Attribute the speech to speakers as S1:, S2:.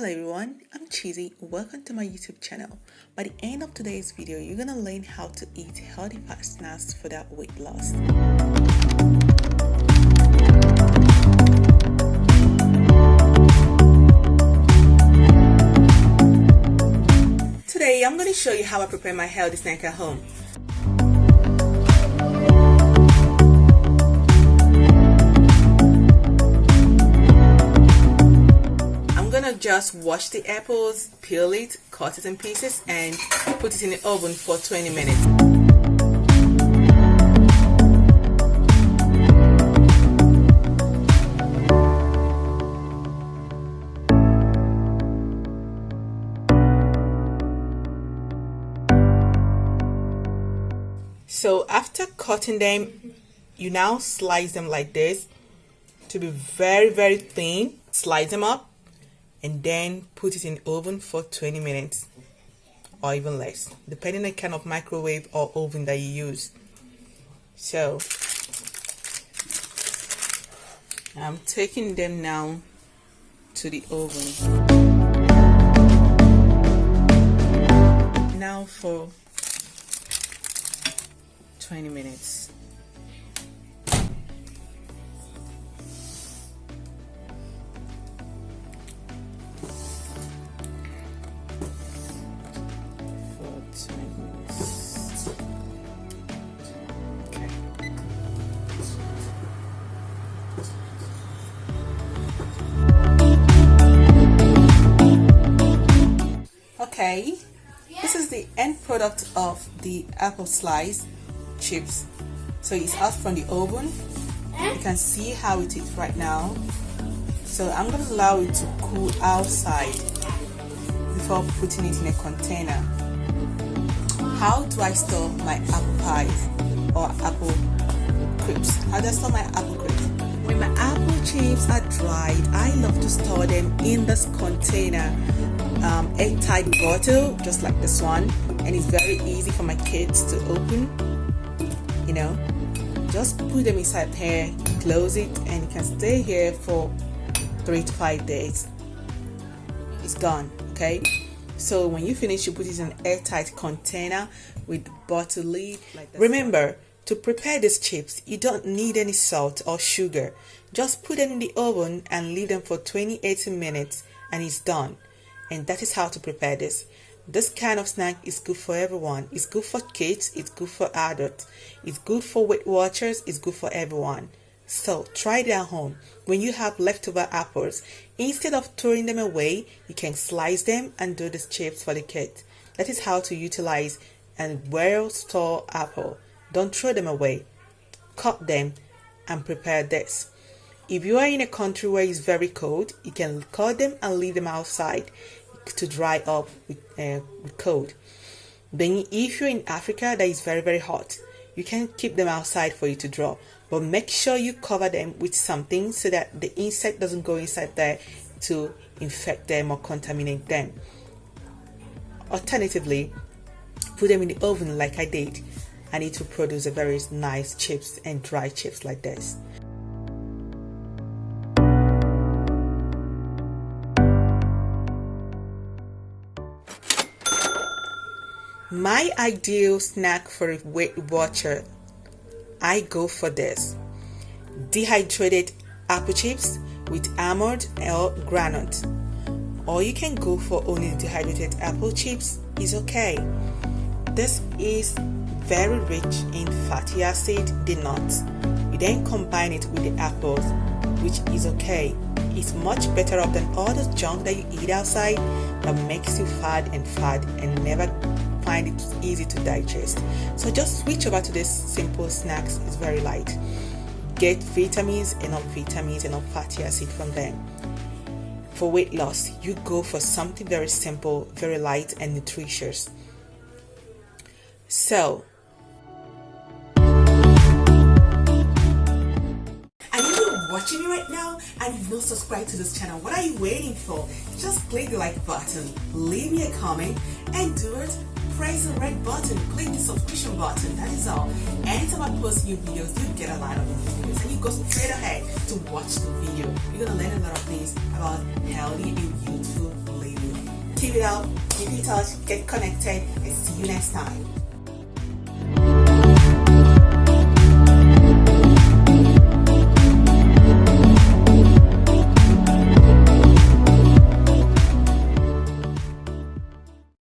S1: Hello everyone, I'm Cheesy. Welcome to my YouTube channel. By the end of today's video, you're gonna learn how to eat healthy fast snacks for that weight loss. Today, I'm gonna show you how I prepare my healthy snack at home. Just wash the apples, peel it, cut it in pieces, and put it in the oven for 20 minutes. So after cutting them, you now slice them like this to be very thin. Slice them up and then put it in the oven for 20 minutes or even less, depending on the kind of microwave or oven that you use. So I'm taking them now to the oven. Now for 20 minutes. Okay, this is the end product of the apple slice chips. So it's out from the oven. You can see how it is right now. So I'm going to allow it to cool outside before putting it in a container. How do I store my apple pies or apple crisps? How do I store my apple crisps? When my apple chips are dried, I love to store them in this container. Airtight bottle, just like this one, and it's very easy for my kids to open. Just put them inside here, close it, and it can stay here for 3 to 5 days. It's gone. Okay, so when you finish, you put it in an airtight container with bottle lid like that. Remember, to prepare these chips, you don't need any salt or sugar. Just put them in the oven and leave them for 20-80 minutes and it's done. And that is how to prepare this. This kind of snack is good for everyone. It's good for kids, it's good for adults, it's good for Weight Watchers, it's good for everyone. So try it at home. When you have leftover apples, instead of throwing them away, you can slice them and do these chips for the kids. That is how to utilize a well-stored apple. Don't throw them away. Cut them and prepare this. If you are in a country where it's very cold, you can cut them and leave them outside to dry up with cold. Then if you're in Africa that is very hot, you can keep them outside for you to dry. But make sure you cover them with something so that the insect doesn't go inside there to infect them or contaminate them. Alternatively, put them in the oven like I did, and it will produce a very nice chips and dry chips like this. My ideal snack for a Weight Watcher, I go for this: dehydrated apple chips with almond or granite. Or you can go for only dehydrated apple chips, is okay. This is very rich in fatty acid, the nuts. You then combine it with the apples, which is okay. It's much better off than all the junk that you eat outside that makes you fat and never find it easy to digest. So just switch over to this simple snacks. It's very light. Get vitamins, enough fatty acid from them. For weight loss, you go for something very simple, very light and nutritious. So watching me right now and you've not subscribed to this channel, what are you waiting for? Just click the like button, leave me a comment, and do it. Press the red button, click the subscription button. That is all. Anytime I post new videos, you get a lot of new videos and you go straight ahead to watch the video. You're gonna learn a lot of things about healthy and youthful keep it up, keep in touch, get connected, and see you next time.